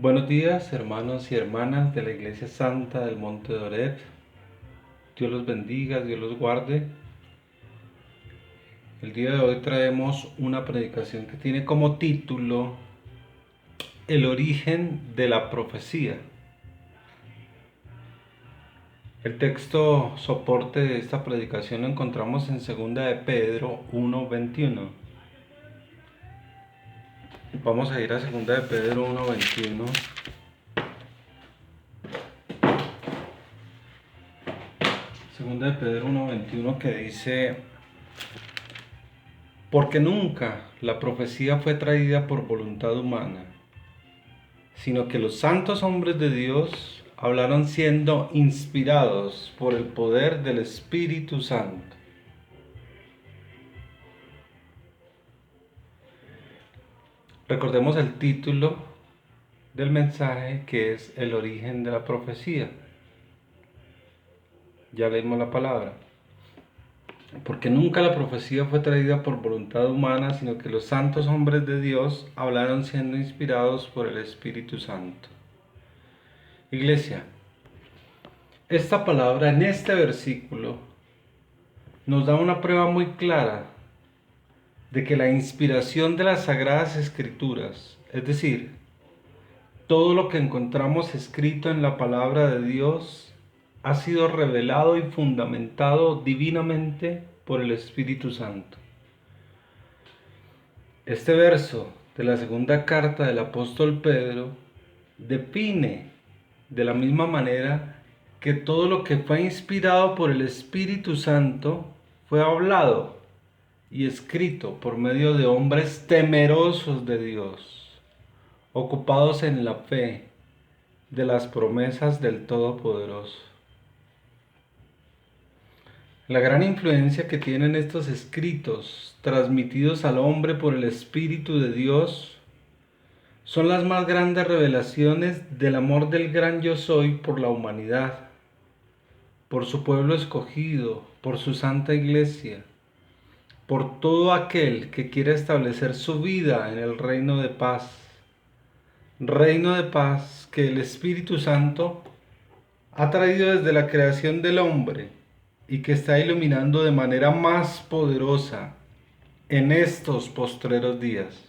Buenos días, hermanos y hermanas de la Iglesia Santa del Monte de Oreb. Dios los bendiga, Dios los guarde. El día de hoy traemos una predicación que tiene como título El origen de la profecía. El texto soporte de esta predicación lo encontramos en 2 de Pedro 1:21. Vamos a ir a 2 de Pedro 1:21. Segunda de Pedro 1:21 que dice: Porque nunca la profecía fue traída por voluntad humana, sino que los santos hombres de Dios hablaron siendo inspirados por el poder del Espíritu Santo. Recordemos el título del mensaje, que es el origen de la profecía. Ya leímos la palabra. Porque nunca la profecía fue traída por voluntad humana, sino que los santos hombres de Dios hablaron siendo inspirados por el Espíritu Santo. Iglesia, esta palabra en este versículo nos da una prueba muy clara de que la inspiración de las Sagradas Escrituras, es decir, todo lo que encontramos escrito en la palabra de Dios, ha sido revelado y fundamentado divinamente por el Espíritu Santo. Este verso de la segunda carta del apóstol Pedro define de la misma manera que todo lo que fue inspirado por el Espíritu Santo fue hablado y escrito por medio de hombres temerosos de Dios, ocupados en la fe de las promesas del Todopoderoso. La gran influencia que tienen estos escritos transmitidos al hombre por el Espíritu de Dios son las más grandes revelaciones del amor del gran Yo Soy por la humanidad, por su pueblo escogido, por su santa iglesia, por todo aquel que quiere establecer su vida en el reino de paz que el Espíritu Santo ha traído desde la creación del hombre y que está iluminando de manera más poderosa en estos postreros días.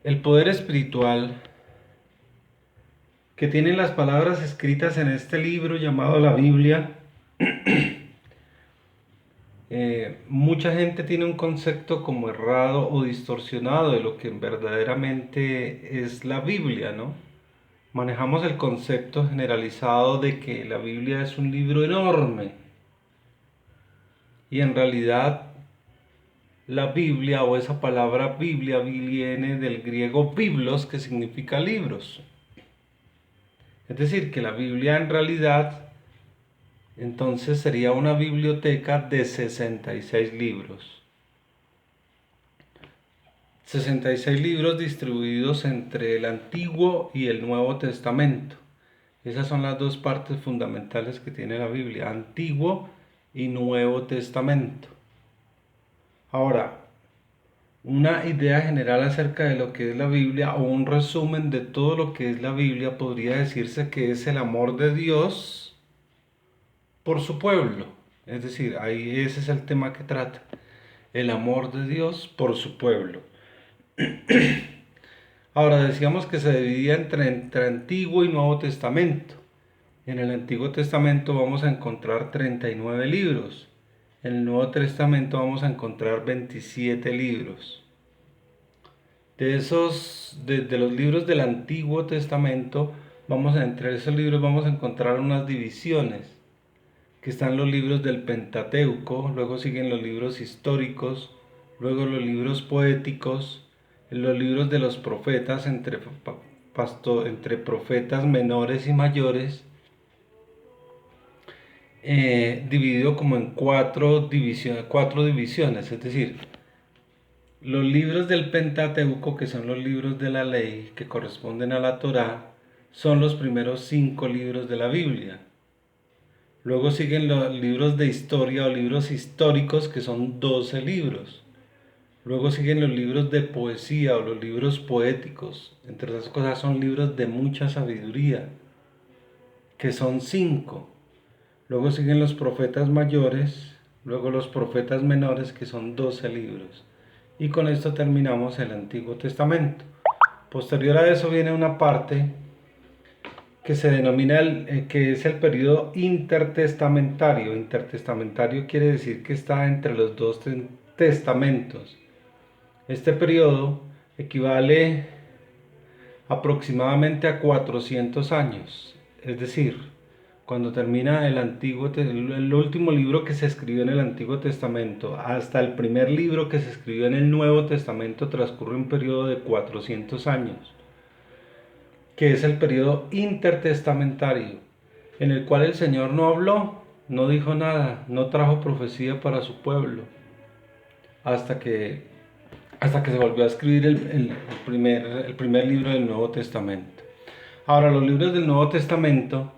El poder espiritual que tienen las palabras escritas en este libro llamado la Biblia, mucha gente tiene un concepto como errado o distorsionado de lo que verdaderamente es la Biblia, ¿no? Manejamos el concepto generalizado de que la Biblia es un libro enorme, y en realidad la Biblia, o esa palabra Biblia, viene del griego biblos, que significa libros. Es decir, que la Biblia en realidad entonces sería una biblioteca de 66 libros. 66 libros distribuidos entre el Antiguo y el Nuevo Testamento. Esas son las dos partes fundamentales que tiene la Biblia: Antiguo y Nuevo Testamento. Ahora, una idea general acerca de lo que es la Biblia, o un resumen de todo lo que es la Biblia, podría decirse que es el amor de Dios por su pueblo. Es decir, ahí ese es el tema que trata: el amor de Dios por su pueblo. Ahora, decíamos que se dividía entre Antiguo y Nuevo Testamento. En el Antiguo Testamento vamos a encontrar 39 libros. En el Nuevo Testamento vamos a encontrar 27 libros. De los libros del Antiguo Testamento, entre esos libros vamos a encontrar unas divisiones, que están los libros del Pentateuco, luego siguen los libros históricos, luego los libros poéticos, los libros de los profetas, entre profetas menores y mayores, dividido como en cuatro divisiones, es decir, los libros del Pentateuco, que son los libros de la ley que corresponden a la Torá, son los primeros 5 libros de la Biblia. Luego siguen los libros de historia o libros históricos, que son 12 libros. Luego siguen los libros de poesía o los libros poéticos. Entre esas cosas son libros de mucha sabiduría, que son 5. Luego siguen los profetas mayores, luego los profetas menores, que son 12 libros. Y con esto terminamos el Antiguo Testamento. Posterior a eso viene una parte que se denomina que es el periodo intertestamentario. Intertestamentario quiere decir que está entre los dos testamentos. Este periodo equivale aproximadamente a 400 años, es decir, cuando termina el último libro que se escribió en el Antiguo Testamento hasta el primer libro que se escribió en el Nuevo Testamento transcurre un periodo de 400 años, que es el periodo intertestamentario, en el cual el Señor no habló, no dijo nada, no trajo profecía para su pueblo, hasta que se volvió a escribir el primer libro del Nuevo Testamento. Ahora, los libros del Nuevo Testamento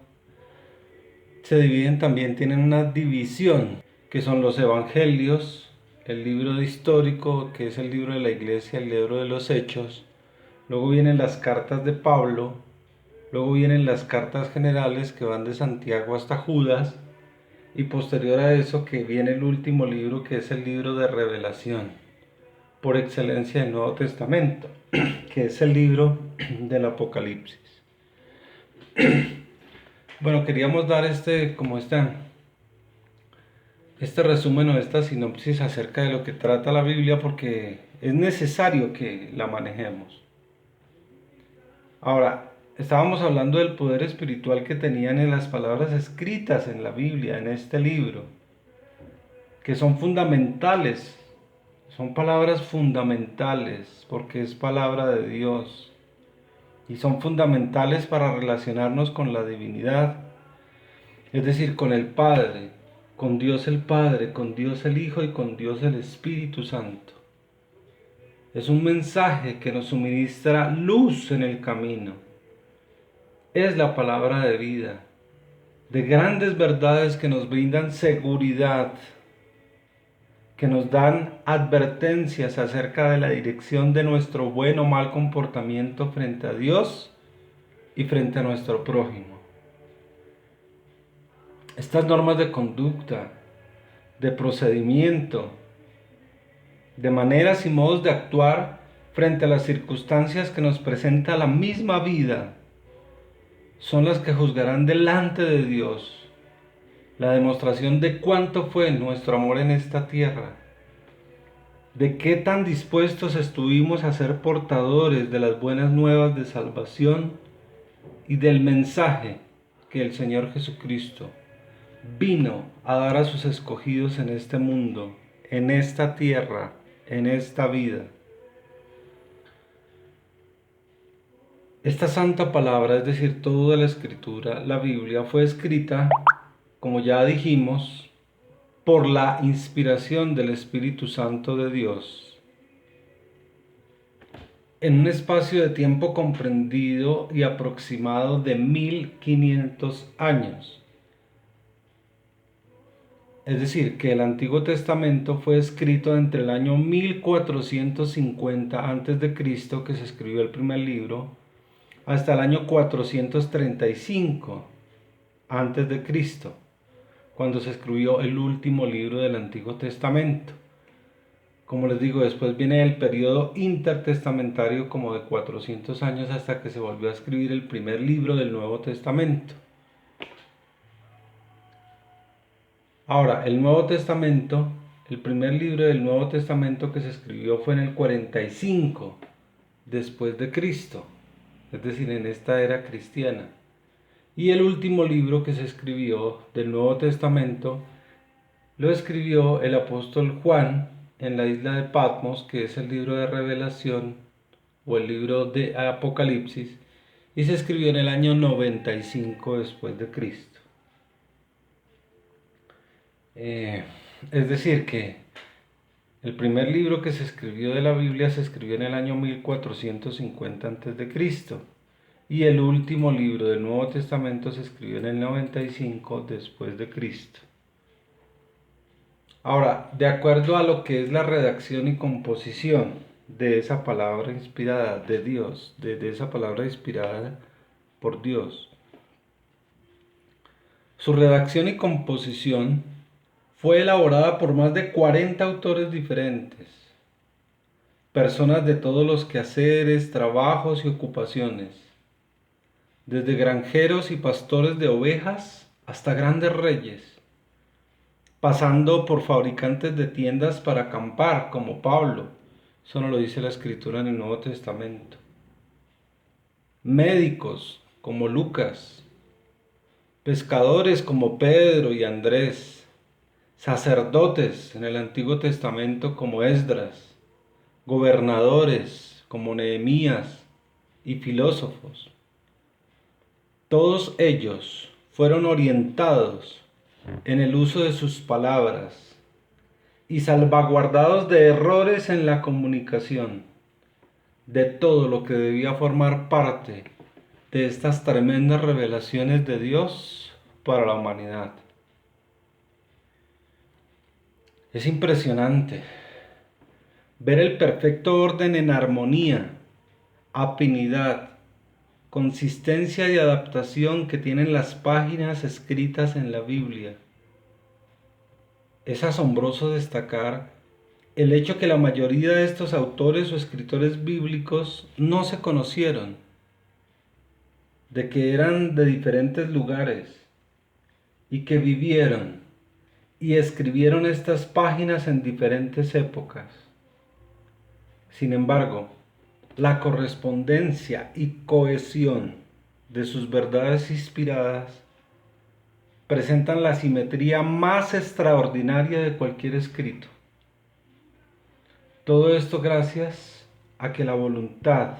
se dividen también, tienen una división, que son los evangelios, el libro histórico, que es el libro de la iglesia, el libro de los hechos, luego vienen las cartas de Pablo, luego vienen las cartas generales que van de Santiago hasta Judas, y posterior a eso que viene el último libro, que es el libro de Revelación, por excelencia del Nuevo Testamento, que es el libro del Apocalipsis. Bueno, queríamos dar este resumen o esta sinopsis acerca de lo que trata la Biblia porque es necesario que la manejemos. Ahora, estábamos hablando del poder espiritual que tenían en las palabras escritas en la Biblia, en este libro, que son fundamentales, son palabras fundamentales porque es palabra de Dios y son fundamentales para relacionarnos con la divinidad, es decir, con el Padre, con Dios el Padre, con Dios el Hijo y con Dios el Espíritu Santo. Es un mensaje que nos suministra luz en el camino. Es la palabra de vida, de grandes verdades que nos brindan seguridad, que nos dan advertencias acerca de la dirección de nuestro buen o mal comportamiento frente a Dios y frente a nuestro prójimo. Estas normas de conducta, de procedimiento, de maneras y modos de actuar frente a las circunstancias que nos presenta la misma vida, son las que juzgarán delante de Dios la demostración de cuánto fue nuestro amor en esta tierra, de qué tan dispuestos estuvimos a ser portadores de las buenas nuevas de salvación y del mensaje que el Señor Jesucristo vino a dar a sus escogidos en este mundo, en esta tierra, en esta vida. Esta santa palabra, es decir, toda la escritura, la Biblia, fue escrita, como ya dijimos, por la inspiración del Espíritu Santo de Dios, en un espacio de tiempo comprendido y aproximado de 1500 años. Es decir, que el Antiguo Testamento fue escrito entre el año 1450 a.C., que se escribió el primer libro, hasta el año 435 a.C., cuando se escribió el último libro del Antiguo Testamento. Como les digo, después viene el periodo intertestamentario como de 400 años hasta que se volvió a escribir el primer libro del Nuevo Testamento. Ahora, el Nuevo Testamento, el primer libro del Nuevo Testamento que se escribió fue en el 45 después de Cristo, es decir, en esta era cristiana. Y el último libro que se escribió del Nuevo Testamento lo escribió el apóstol Juan en la isla de Patmos, que es el libro de Revelación o el libro de Apocalipsis, y se escribió en el año 95 después de Cristo. Es decir que el primer libro que se escribió de la Biblia se escribió en el año 1450 a.C. y el último libro del Nuevo Testamento se escribió en el 95 después de Cristo. Ahora, de acuerdo a lo que es la redacción y composición de esa palabra inspirada de Dios, de esa palabra inspirada por Dios, su redacción y composición fue elaborada por más de 40 autores diferentes, personas de todos los quehaceres, trabajos y ocupaciones, desde granjeros y pastores de ovejas hasta grandes reyes, pasando por fabricantes de tiendas para acampar, como Pablo, eso nos lo dice la Escritura en el Nuevo Testamento, médicos, como Lucas, pescadores como Pedro y Andrés, sacerdotes en el Antiguo Testamento como Esdras, gobernadores como Nehemías y filósofos. Todos ellos fueron orientados en el uso de sus palabras y salvaguardados de errores en la comunicación, de todo lo que debía formar parte de estas tremendas revelaciones de Dios para la humanidad. Es impresionante ver el perfecto orden en armonía, afinidad, consistencia y adaptación que tienen las páginas escritas en la Biblia. Es asombroso destacar el hecho que la mayoría de estos autores o escritores bíblicos no se conocieron, de que eran de diferentes lugares y que vivieron y escribieron estas páginas en diferentes épocas. Sin embargo, la correspondencia y cohesión de sus verdades inspiradas presentan la simetría más extraordinaria de cualquier escrito. Todo esto gracias a que la voluntad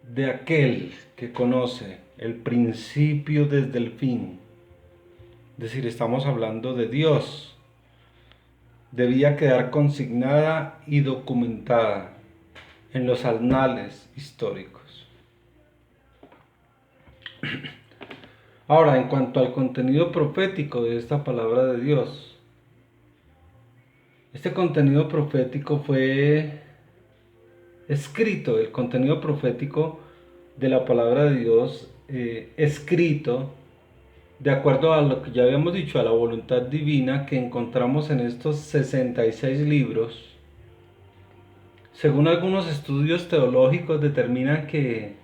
de aquel que conoce el principio desde el fin, es decir, estamos hablando de Dios, debía quedar consignada y documentada en los anales históricos. Ahora, en cuanto al contenido profético de esta palabra de Dios, este contenido profético fue escrito, el contenido profético de la palabra de Dios, escrito de acuerdo a lo que ya habíamos dicho, a la voluntad divina que encontramos en estos 66 libros. Según algunos estudios teológicos determinan que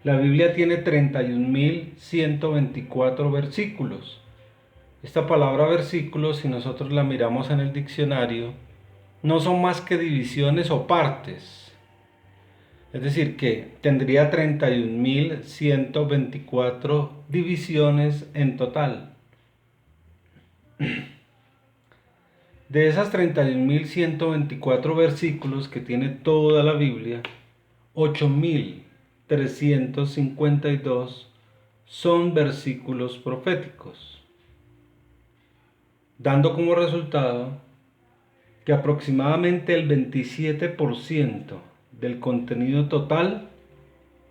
la Biblia tiene 31.124 versículos. Esta palabra versículo, si nosotros la miramos en el diccionario, no son más que divisiones o partes. Es decir, que tendría 31.124 divisiones en total. De esas 31.124 versículos que tiene toda la Biblia, 8.352 son versículos proféticos, dando como resultado que aproximadamente el 27% del contenido total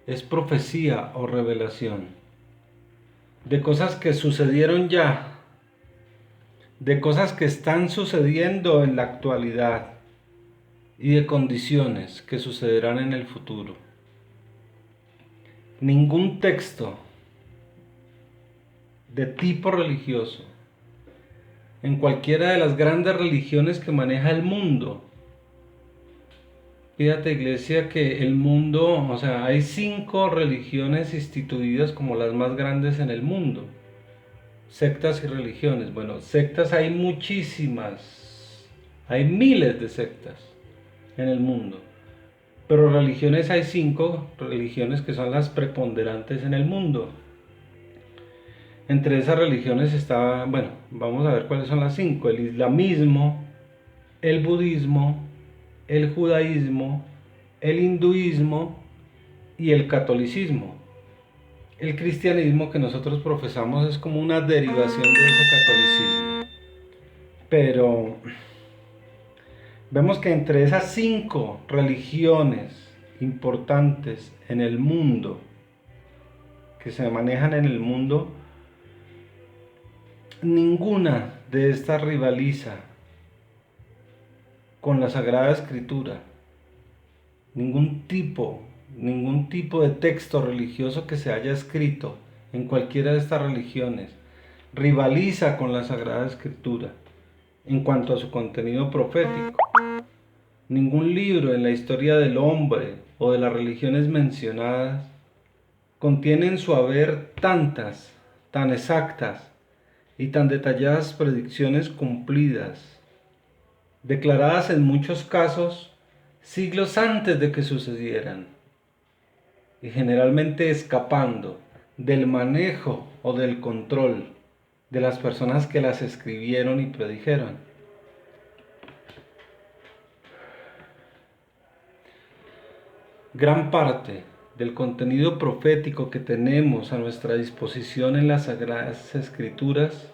es profecía o revelación, de cosas que sucedieron ya, de cosas que están sucediendo en la actualidad y de condiciones que sucederán en el futuro. Ningún texto de tipo religioso, en cualquiera de las grandes religiones que maneja el mundo, fíjate, iglesia, que el mundo, o sea, hay 5 religiones instituidas como las más grandes en el mundo. Sectas y religiones. Bueno, sectas hay muchísimas. Hay miles de sectas en el mundo. Pero religiones hay 5 religiones que son las preponderantes en el mundo. Entre esas religiones está, bueno, vamos a ver cuáles son las 5. El islamismo, el budismo, el judaísmo, el hinduismo y el catolicismo. El cristianismo que nosotros profesamos es como una derivación de ese catolicismo. Pero vemos que entre esas 5 religiones importantes en el mundo, que se manejan en el mundo, ninguna de estas rivaliza con la Sagrada Escritura. Ningún tipo de texto religioso que se haya escrito en cualquiera de estas religiones rivaliza con la Sagrada Escritura en cuanto a su contenido profético. Ningún libro en la historia del hombre o de las religiones mencionadas contiene en su haber tantas, tan exactas y tan detalladas predicciones cumplidas, declaradas en muchos casos siglos antes de que sucedieran, y generalmente escapando del manejo o del control de las personas que las escribieron y predijeron. Gran parte del contenido profético que tenemos a nuestra disposición en las Sagradas Escrituras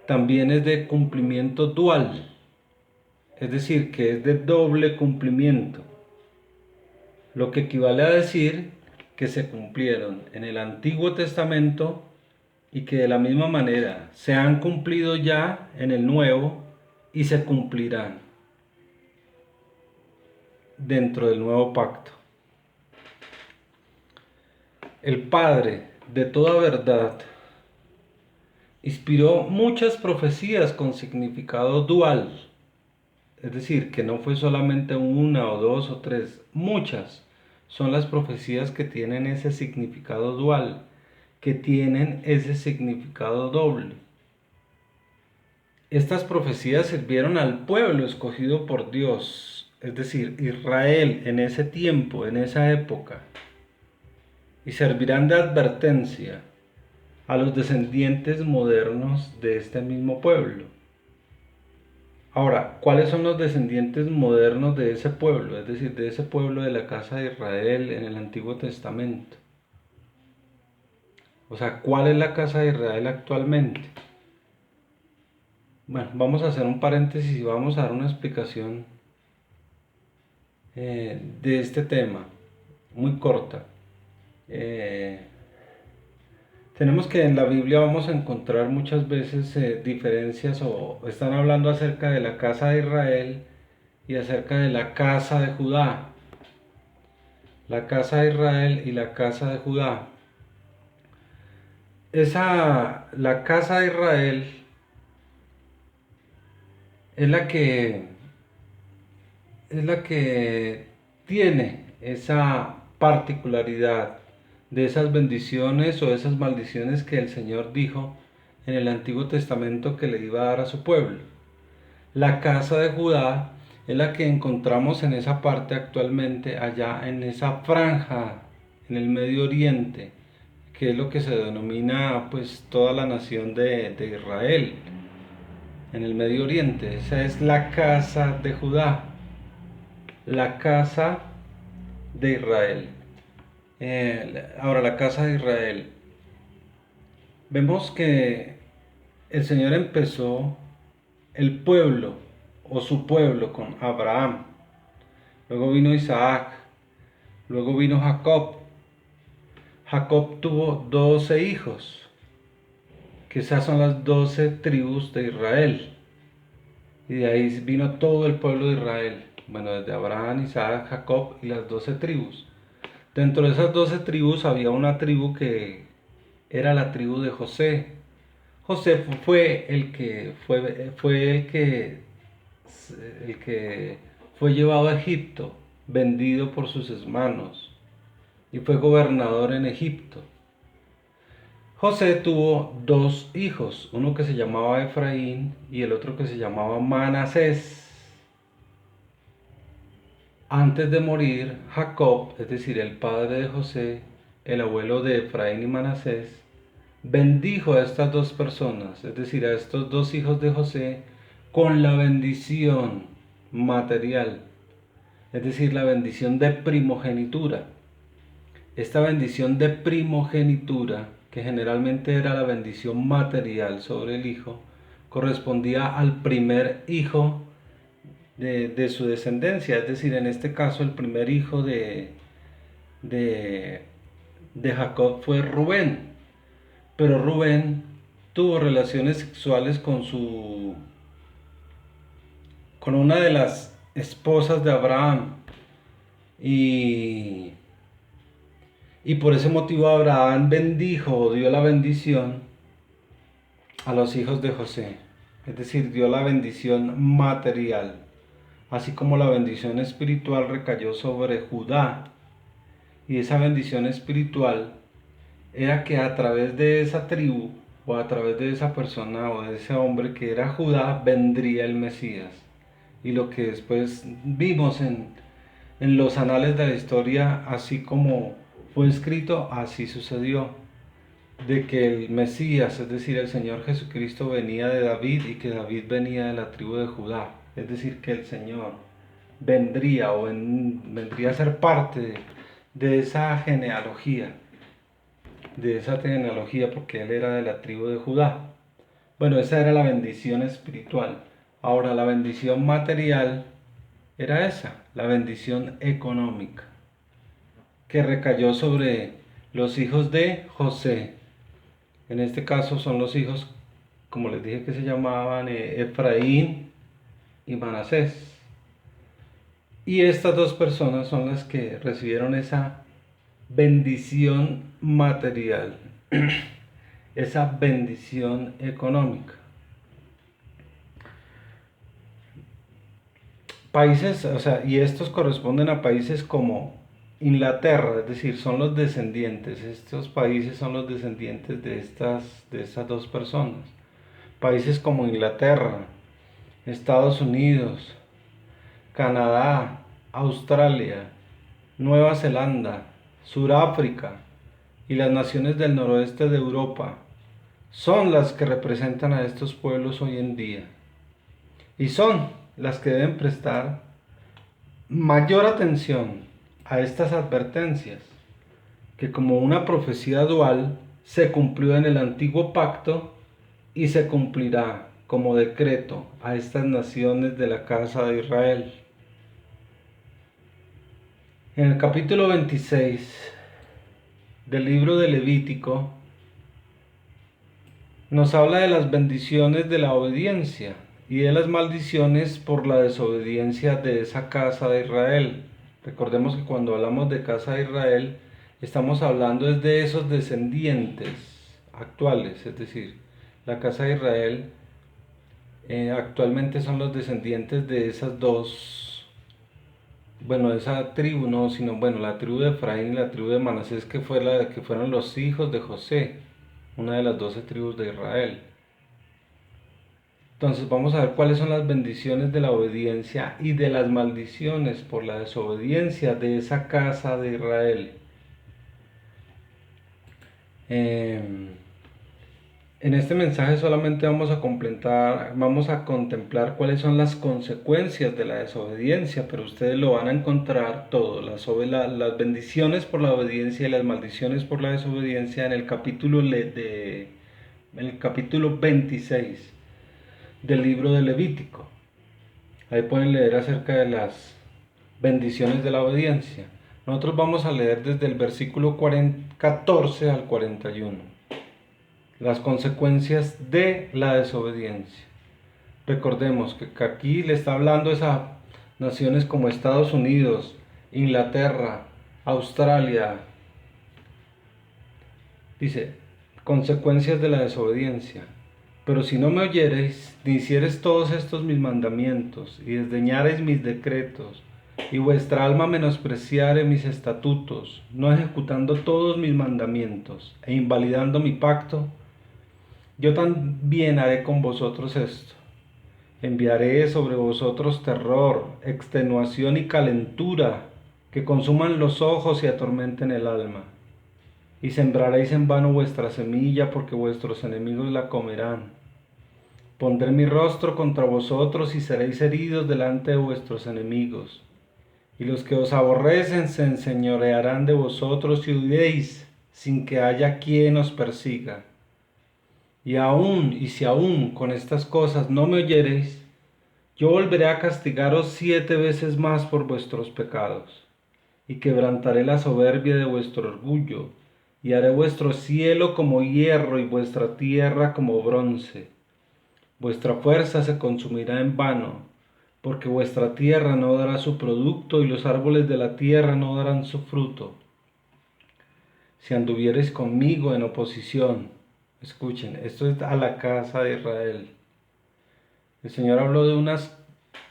también es de cumplimiento dual, es decir, que es de doble cumplimiento, lo que equivale a decir que se cumplieron en el Antiguo Testamento y que de la misma manera se han cumplido ya en el Nuevo y se cumplirán dentro del nuevo pacto. El Padre de toda verdad inspiró muchas profecías con significado dual, es decir, que no fue solamente una o dos o tres, muchas son las profecías que tienen ese significado dual, que tienen ese significado doble. Estas profecías sirvieron al pueblo escogido por Dios, es decir, Israel en ese tiempo, en esa época, y servirán de advertencia a los descendientes modernos de este mismo pueblo. Ahora, ¿cuáles son los descendientes modernos de ese pueblo? Es decir, de ese pueblo de la casa de Israel en el Antiguo Testamento. O sea, ¿cuál es la casa de Israel actualmente? Bueno, vamos a hacer un paréntesis y vamos a dar una explicación de este tema, muy corta. Tenemos que en la Biblia vamos a encontrar muchas veces diferencias o están hablando acerca de la casa de Israel y acerca de la casa de Judá. La casa de Israel y la casa de Judá. La casa de Israel es la que tiene esa particularidad de esas bendiciones o esas maldiciones que el Señor dijo en el Antiguo Testamento que le iba a dar a su pueblo. La casa de Judá es la que encontramos en esa parte actualmente, allá en esa franja, en el Medio Oriente, que es lo que se denomina pues toda la nación de Israel, en el Medio Oriente. Esa es la casa de Judá, la casa de Israel. Ahora, la casa de Israel. Vemos que el Señor empezó el pueblo o su pueblo con Abraham. Luego vino Isaac. Luego vino Jacob. Jacob tuvo 12 hijos, que esas son las 12 tribus de Israel. Y de ahí vino todo el pueblo de Israel. Bueno, desde Abraham, Isaac, Jacob y las 12 tribus. Dentro de esas 12 tribus había una tribu que era la tribu de José. José fue el que fue llevado a Egipto, vendido por sus hermanos, y fue gobernador en Egipto. José tuvo dos hijos, uno que se llamaba Efraín y el otro que se llamaba Manasés. Antes de morir, Jacob, es decir, el padre de José, el abuelo de Efraín y Manasés, bendijo a estas dos personas, es decir, a estos dos hijos de José, con la bendición material, es decir, la bendición de primogenitura. Esta bendición de primogenitura, que generalmente era la bendición material sobre el hijo, correspondía al primer hijo de su descendencia, es decir, en este caso el primer hijo de Jacob fue Rubén, pero Rubén tuvo relaciones sexuales con con una de las esposas de Abraham. Y por ese motivo Abraham bendijo o dio la bendición a los hijos de José. Es decir, dio la bendición material, así como la bendición espiritual recayó sobre Judá. Y esa bendición espiritual era que a través de esa tribu, o a través de esa persona, o de ese hombre que era Judá, vendría el Mesías. Y lo que después vimos en los anales de la historia, así como fue escrito, así sucedió. De que el Mesías, es decir, el Señor Jesucristo, venía de David y que David venía de la tribu de Judá. Es decir, que el Señor vendría vendría a ser parte de esa genealogía, porque Él era de la tribu de Judá. Bueno, esa era la bendición espiritual. Ahora, la bendición material era esa, la bendición económica, que recayó sobre los hijos de José. En este caso son los hijos, como les dije, que se llamaban Efraín y Manasés. Y estas dos personas son las que recibieron esa bendición material, esa bendición económica. Países, o sea, y estos corresponden a países como Inglaterra, es decir, son los descendientes, estos países son los descendientes de estas dos personas. Países como Inglaterra, Estados Unidos, Canadá, Australia, Nueva Zelanda, Suráfrica y las naciones del noroeste de Europa son las que representan a estos pueblos hoy en día y son las que deben prestar mayor atención a estas advertencias, que como una profecía dual se cumplió en el antiguo pacto y se cumplirá como decreto a estas naciones de la casa de Israel. En el capítulo 26 del libro de Levítico nos habla de las bendiciones de la obediencia y de las maldiciones por la desobediencia de esa casa de Israel. Recordemos que cuando hablamos de casa de Israel, estamos hablando de esos descendientes actuales, es decir, la casa de Israel actualmente son los descendientes de esas dos, bueno, esa tribu no, sino bueno, la tribu de Efraín y la tribu de Manasés, que fueron los hijos de José, una de las 12 tribus de Israel. Entonces vamos a ver cuáles son las bendiciones de la obediencia y de las maldiciones por la desobediencia de esa casa de Israel. En este mensaje solamente vamos a contemplar cuáles son las consecuencias de la desobediencia, pero ustedes lo van a encontrar todo, las bendiciones por la obediencia y las maldiciones por la desobediencia en el capítulo 26 del libro de Levítico. Ahí pueden leer acerca de las bendiciones de la obediencia. Nosotros vamos a leer desde el versículo 14 al 41. Las consecuencias de la desobediencia. Recordemos que aquí le está hablando a naciones como Estados Unidos, Inglaterra, Australia. Dice, consecuencias de la desobediencia. Pero si no me oyereis, ni hiciereis todos estos mis mandamientos, y desdeñareis mis decretos, y vuestra alma menospreciare mis estatutos, no ejecutando todos mis mandamientos, e invalidando mi pacto, yo también haré con vosotros esto. Enviaré sobre vosotros terror, extenuación y calentura, que consuman los ojos y atormenten el alma. Y sembraréis en vano vuestra semilla, porque vuestros enemigos la comerán. Pondré mi rostro contra vosotros y seréis heridos delante de vuestros enemigos. Y los que os aborrecen se enseñorearán de vosotros y huiréis sin que haya quien os persiga. Y si aún con estas cosas no me oyereis, yo volveré a castigaros 7 veces más por vuestros pecados, y quebrantaré la soberbia de vuestro orgullo, y haré vuestro cielo como hierro y vuestra tierra como bronce. Vuestra fuerza se consumirá en vano, porque vuestra tierra no dará su producto y los árboles de la tierra no darán su fruto. Si anduviereis conmigo en oposición, escuchen, esto es a la casa de Israel. El Señor habló de unas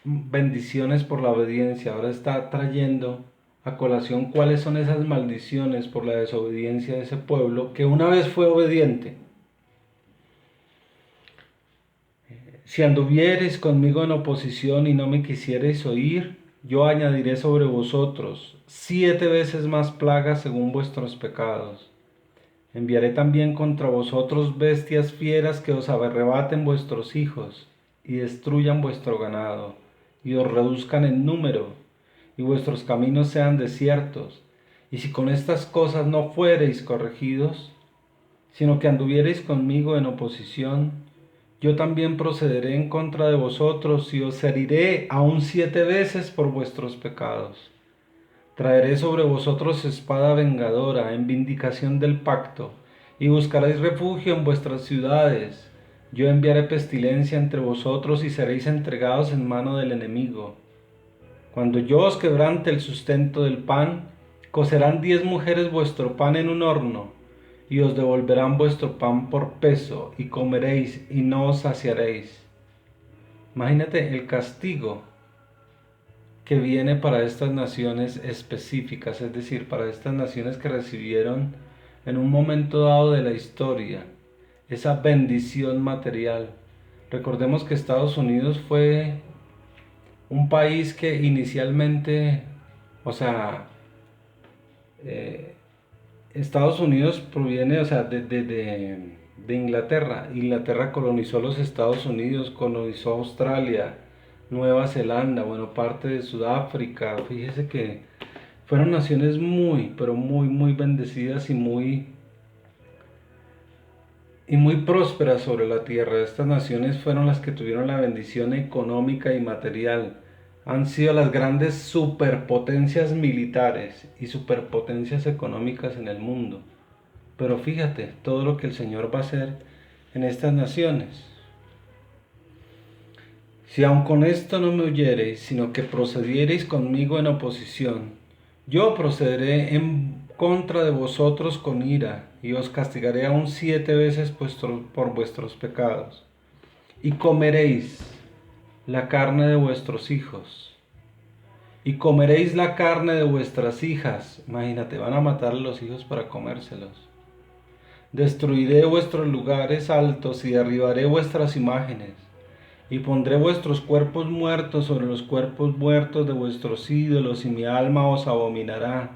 bendiciones por la obediencia, ahora está trayendo a colación cuáles son esas maldiciones por la desobediencia de ese pueblo que una vez fue obediente. Si anduviereis conmigo en oposición y no me quisiereis oír, yo añadiré sobre vosotros 7 veces más plagas según vuestros pecados. Enviaré también contra vosotros bestias fieras que os arrebaten vuestros hijos y destruyan vuestro ganado, y os reduzcan en número, y vuestros caminos sean desiertos. Y si con estas cosas no fuereis corregidos, sino que anduviereis conmigo en oposición, yo también procederé en contra de vosotros y os heriré aún 7 veces por vuestros pecados. Traeré sobre vosotros espada vengadora en vindicación del pacto, y buscaréis refugio en vuestras ciudades. Yo enviaré pestilencia entre vosotros y seréis entregados en mano del enemigo. Cuando yo os quebrante el sustento del pan, cocerán 10 mujeres vuestro pan en un horno, y os devolverán vuestro pan por peso, y comeréis y no os saciaréis. Imagínate el castigo que viene para estas naciones específicas, es decir, para estas naciones que recibieron en un momento dado de la historia esa bendición material. Recordemos que Estados Unidos fue un país que inicialmente, o sea, Estados Unidos proviene, o sea, de Inglaterra. Inglaterra colonizó los Estados Unidos, colonizó Australia, Nueva Zelanda, bueno, parte de Sudáfrica. Fíjese que fueron naciones muy, pero muy, muy bendecidas y muy prósperas sobre la tierra. Estas naciones fueron las que tuvieron la bendición económica y material. Han sido las grandes superpotencias militares y superpotencias económicas en el mundo. Pero fíjate todo lo que el Señor va a hacer en estas naciones. Si aun con esto no me oyereis, sino que procediereis conmigo en oposición, yo procederé en contra de vosotros con ira, y os castigaré aún 7 veces por vuestros pecados. Y comeréis la carne de vuestros hijos, y comeréis la carne de vuestras hijas. Imagínate, van a matar a los hijos para comérselos. Destruiré vuestros lugares altos y derribaré vuestras imágenes, y pondré vuestros cuerpos muertos sobre los cuerpos muertos de vuestros ídolos, y mi alma os abominará.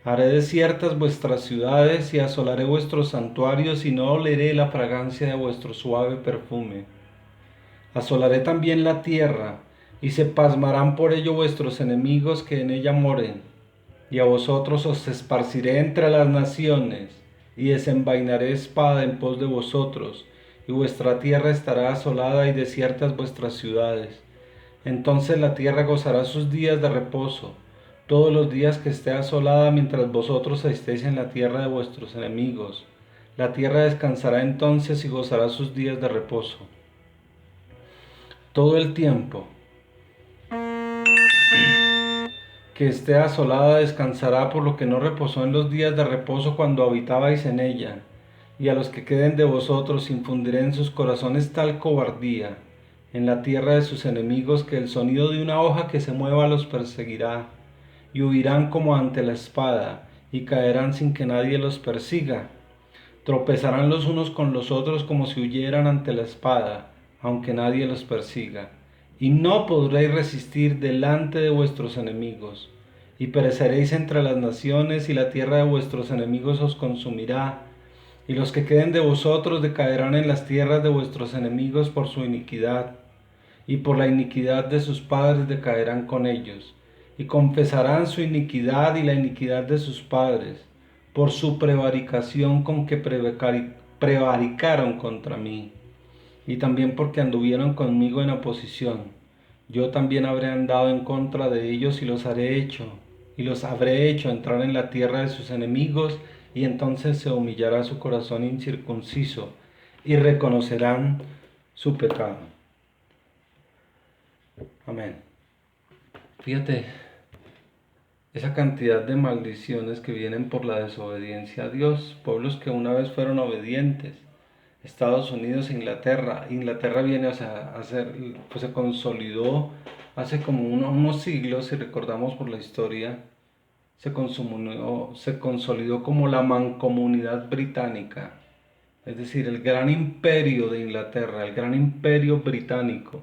Haré desiertas vuestras ciudades y asolaré vuestros santuarios, y no oleré la fragancia de vuestro suave perfume. Asolaré también la tierra, y se pasmarán por ello vuestros enemigos que en ella moren, y a vosotros os esparciré entre las naciones, y desenvainaré espada en pos de vosotros, y vuestra tierra estará asolada y desiertas vuestras ciudades. Entonces la tierra gozará sus días de reposo, todos los días que esté asolada, mientras vosotros estéis en la tierra de vuestros enemigos. La tierra descansará entonces y gozará sus días de reposo. Todo el tiempo que esté asolada descansará, por lo que no reposó en los días de reposo cuando habitabais en ella. Y a los que queden de vosotros infundiré en sus corazones tal cobardía en la tierra de sus enemigos, que el sonido de una hoja que se mueva los perseguirá, y huirán como ante la espada, y caerán sin que nadie los persiga. Tropezarán los unos con los otros como si huyeran ante la espada, aunque nadie los persiga. Y no podréis resistir delante de vuestros enemigos, y pereceréis entre las naciones, y la tierra de vuestros enemigos os consumirá, y los que queden de vosotros decaerán en las tierras de vuestros enemigos por su iniquidad, y por la iniquidad de sus padres decaerán con ellos, y confesarán su iniquidad y la iniquidad de sus padres, por su prevaricación con que prevaricaron contra mí, y también porque anduvieron conmigo en oposición. Yo también habré andado en contra de ellos y los habré hecho entrar en la tierra de sus enemigos, y entonces se humillará su corazón incircunciso, y reconocerán su pecado. Amén. Fíjate, esa cantidad de maldiciones que vienen por la desobediencia a Dios, pueblos que una vez fueron obedientes, Estados Unidos e Inglaterra. Inglaterra viene, o sea, a ser, pues se consolidó hace como unos siglos, si recordamos por la historia, se consolidó como la mancomunidad británica, es decir, el gran imperio de Inglaterra, el gran imperio británico.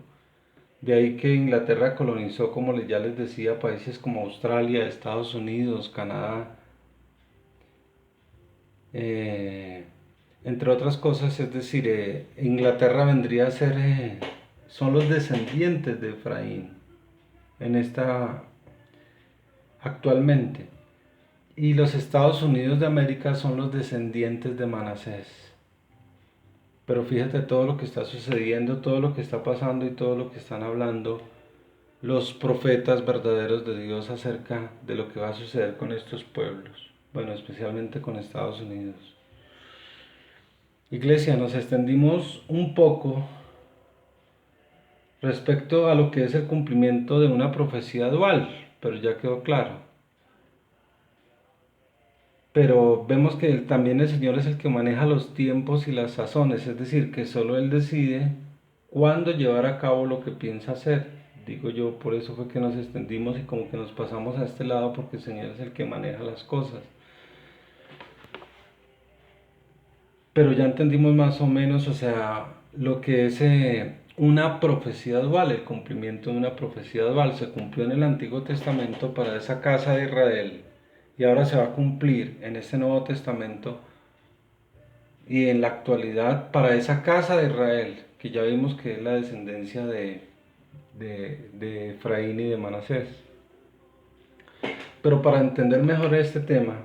De ahí que Inglaterra colonizó, como ya les decía, países como Australia, Estados Unidos, Canadá, eh, entre otras cosas. Es decir, Inglaterra vendría a ser, son los descendientes de Efraín en esta actualmente. Y los Estados Unidos de América son los descendientes de Manasés. Pero fíjate todo lo que está sucediendo, todo lo que está pasando y todo lo que están hablando los profetas verdaderos de Dios acerca de lo que va a suceder con estos pueblos. Bueno, especialmente con Estados Unidos. Iglesia, nos extendimos un poco respecto a lo que es el cumplimiento de una profecía dual, pero ya quedó claro. Pero vemos que también el Señor es el que maneja los tiempos y las sazones, es decir, que solo Él decide cuándo llevar a cabo lo que piensa hacer. Digo yo, por eso fue que nos extendimos y como que nos pasamos a este lado, porque el Señor es el que maneja las cosas. Pero ya entendimos más o menos, o sea, lo que es una profecía dual, el cumplimiento de una profecía dual. Se cumplió en el Antiguo Testamento para esa casa de Israel y ahora se va a cumplir en este Nuevo Testamento y en la actualidad para esa casa de Israel, que ya vimos que es la descendencia de Efraín y de Manasés. Pero para entender mejor este tema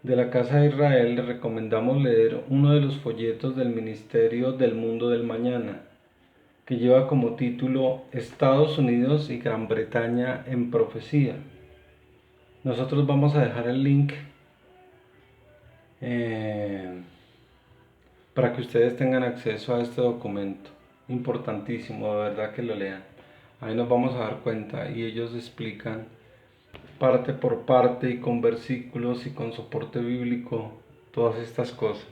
de la Casa de Israel, le recomendamos leer uno de los folletos del Ministerio del Mundo del Mañana, que lleva como título Estados Unidos y Gran Bretaña en Profecía. Nosotros vamos a dejar el link para que ustedes tengan acceso a este documento. Importantísimo, de verdad que lo lean. Ahí nos vamos a dar cuenta y ellos explican parte por parte y con versículos y con soporte bíblico todas estas cosas.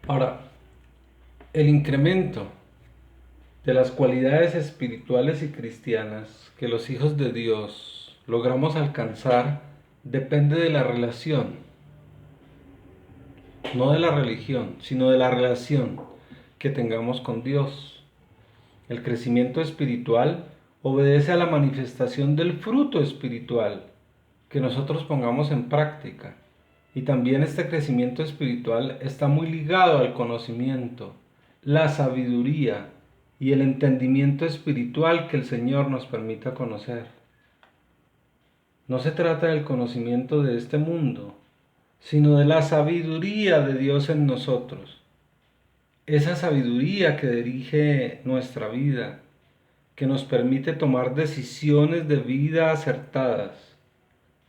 Ahora, el incremento de las cualidades espirituales y cristianas que los hijos de Dios logramos alcanzar depende de la relación, no de la religión, sino de la relación que tengamos con Dios. El crecimiento espiritual obedece a la manifestación del fruto espiritual que nosotros pongamos en práctica. Y también este crecimiento espiritual está muy ligado al conocimiento, la sabiduría y el entendimiento espiritual que el Señor nos permita conocer. No se trata del conocimiento de este mundo, sino de la sabiduría de Dios en nosotros. Esa sabiduría que dirige nuestra vida, que nos permite tomar decisiones de vida acertadas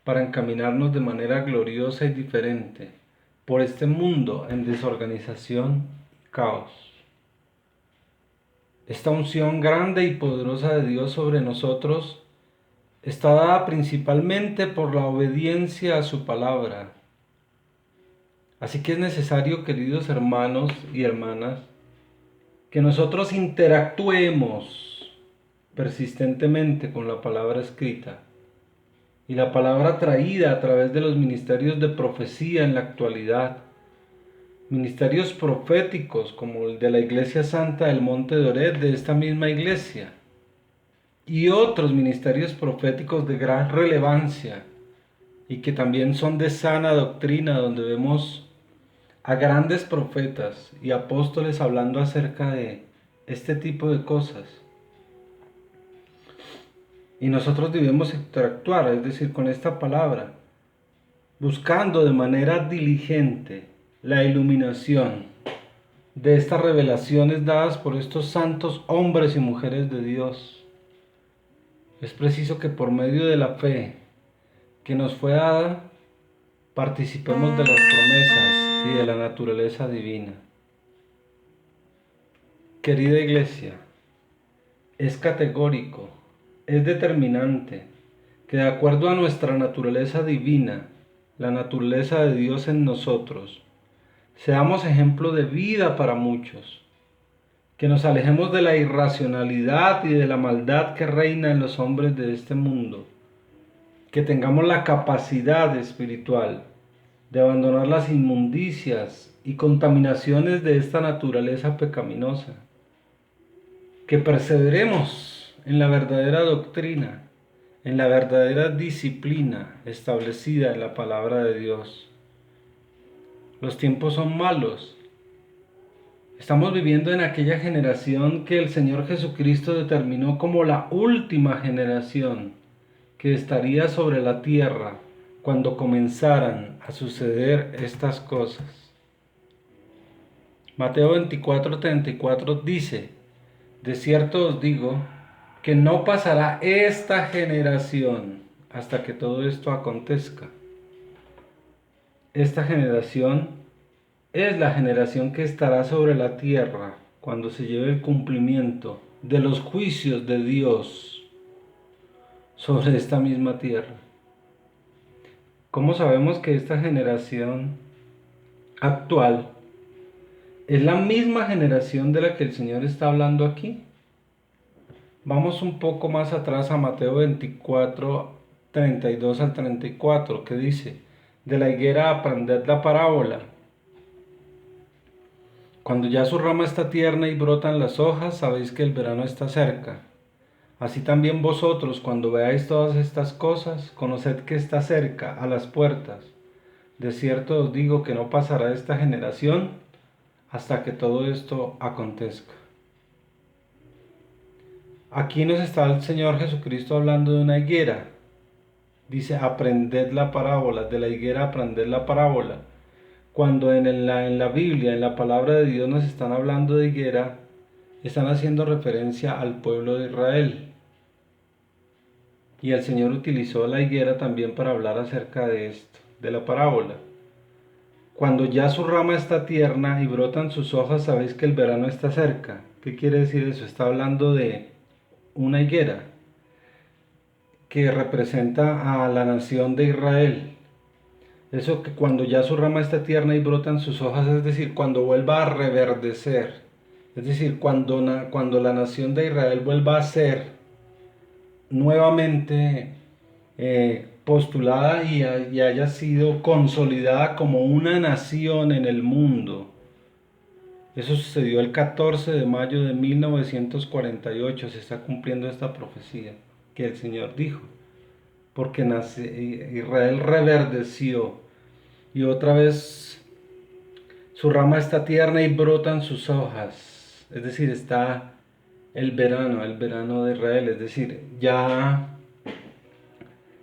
para encaminarnos de manera gloriosa y diferente por este mundo en desorganización y caos. Esta unción grande y poderosa de Dios sobre nosotros está dada principalmente por la obediencia a su palabra. Así que es necesario, queridos hermanos y hermanas, que nosotros interactuemos persistentemente con la palabra escrita y la palabra traída a través de los ministerios de profecía en la actualidad, ministerios proféticos como el de la Iglesia Santa del Monte de Oret, de esta misma iglesia, y otros ministerios proféticos de gran relevancia y que también son de sana doctrina, donde vemos a grandes profetas y apóstoles hablando acerca de este tipo de cosas. Y nosotros debemos interactuar, es decir, con esta palabra, buscando de manera diligente la iluminación de estas revelaciones dadas por estos santos hombres y mujeres de Dios. Es preciso que por medio de la fe que nos fue dada, participemos de las promesas y de la naturaleza divina. Querida Iglesia, es categórico, es determinante que de acuerdo a nuestra naturaleza divina, la naturaleza de Dios en nosotros, seamos ejemplo de vida para muchos, que nos alejemos de la irracionalidad y de la maldad que reina en los hombres de este mundo, que tengamos la capacidad espiritual de abandonar las inmundicias y contaminaciones de esta naturaleza pecaminosa, que perseveremos en la verdadera doctrina, en la verdadera disciplina establecida en la palabra de Dios. Los tiempos son malos. Estamos viviendo en aquella generación que el Señor Jesucristo determinó como la última generación que estaría sobre la tierra cuando comenzaran a suceder estas cosas. Mateo 24:34 dice: de cierto os digo que no pasará esta generación hasta que todo esto acontezca. Esta generación es la generación que estará sobre la tierra cuando se lleve el cumplimiento de los juicios de Dios sobre esta misma tierra. ¿Cómo sabemos que esta generación actual es la misma generación de la que el Señor está hablando aquí? Vamos un poco más atrás a Mateo 24, 32 al 34, que dice: de la higuera aprended la parábola. Cuando ya su rama está tierna y brotan las hojas, sabéis que el verano está cerca. Así también vosotros, cuando veáis todas estas cosas, conoced que está cerca, a las puertas. De cierto os digo que no pasará esta generación hasta que todo esto acontezca. Aquí nos está el Señor Jesucristo hablando de una higuera. Dice: aprended la parábola, de la higuera aprended la parábola. Cuando en la Biblia, en la palabra de Dios, nos están hablando de higuera, están haciendo referencia al pueblo de Israel. Y el Señor utilizó la higuera también para hablar acerca de esto, de la parábola. Cuando ya su rama está tierna y brotan sus hojas, sabéis que el verano está cerca. ¿Qué quiere decir eso? Está hablando de una higuera que representa a la nación de Israel. Eso que cuando ya su rama está tierna y brotan sus hojas, es decir, cuando vuelva a reverdecer. Es decir, cuando la nación de Israel vuelva a ser nuevamente postulada y haya sido consolidada como una nación en el mundo. Eso sucedió el 14 de mayo de 1948, se está cumpliendo esta profecía que el Señor dijo, porque Israel reverdeció y otra vez su rama está tierna y brotan sus hojas, es decir, está el verano de Israel, es decir, ya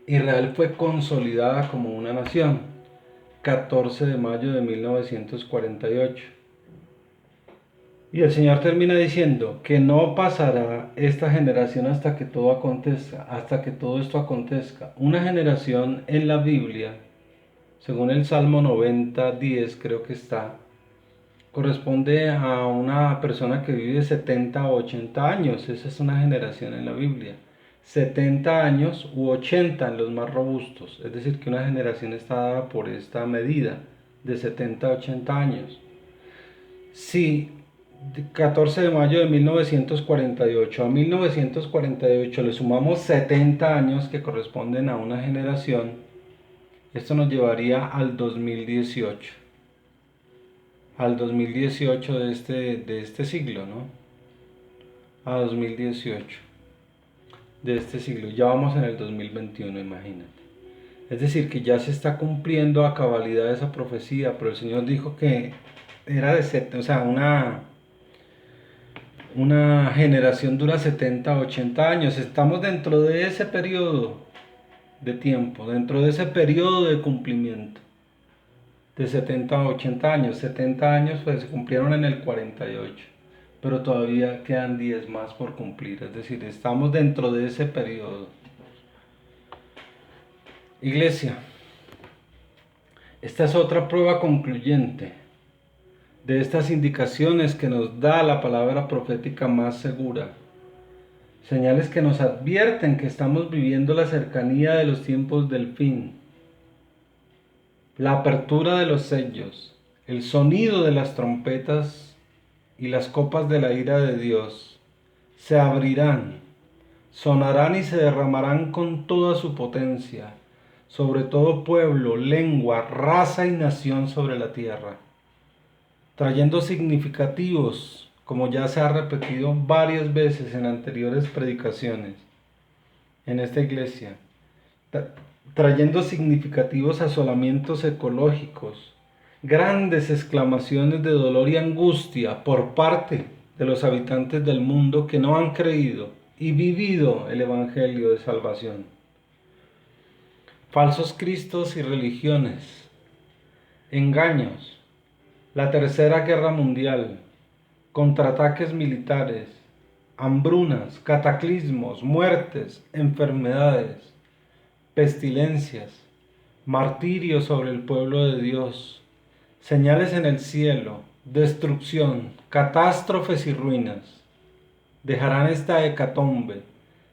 Israel fue consolidada como una nación, 14 de mayo de 1948. Y el Señor termina diciendo que no pasará esta generación hasta que todo acontezca, hasta que todo esto acontezca. Una generación en la Biblia, según el Salmo 90:10 creo que está, corresponde a una persona que vive 70 o 80 años. Esa es una generación en la Biblia. 70 años u 80 en los más robustos. Es decir, que una generación está dada por esta medida de 70 a 80 años. Si 14 de mayo de 1948 a 1948 le sumamos 70 años que corresponden a una generación, esto nos llevaría al 2018. Al 2018 de este siglo, ¿no? A 2018 de este siglo. Ya vamos en el 2021, imagínate. Es decir, que ya se está cumpliendo a cabalidad esa profecía, pero el Señor dijo que era de 70, o sea, una generación dura 70 80 años. Estamos dentro de ese periodo de tiempo, dentro de ese periodo de cumplimiento. De 70 a 80 años. 70 años pues se cumplieron en el 48, pero todavía quedan 10 más por cumplir, es decir, estamos dentro de ese periodo. Iglesia, Esta es otra prueba concluyente de estas indicaciones que nos da la palabra profética más segura. Señales que nos advierten que estamos viviendo la cercanía de los tiempos del fin. La apertura de los sellos, el sonido de las trompetas y las copas de la ira de Dios se abrirán, sonarán y se derramarán con toda su potencia sobre todo pueblo, lengua, raza y nación sobre la tierra, trayendo significativos, como ya se ha repetido varias veces en anteriores predicaciones en esta iglesia, trayendo significativos asolamientos ecológicos, grandes exclamaciones de dolor y angustia por parte de los habitantes del mundo que no han creído y vivido el Evangelio de salvación. Falsos cristos y religiones, engaños, la Tercera Guerra Mundial, contraataques militares, hambrunas, cataclismos, muertes, enfermedades, pestilencias, martirio sobre el pueblo de Dios, señales en el cielo, destrucción, catástrofes y ruinas. Dejarán esta hecatombe,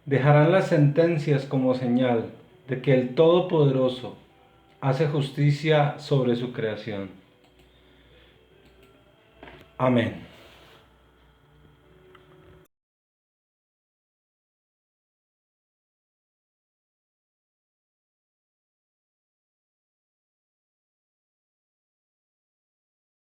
dejarán las sentencias como señal de que el Todopoderoso hace justicia sobre su creación. Amén.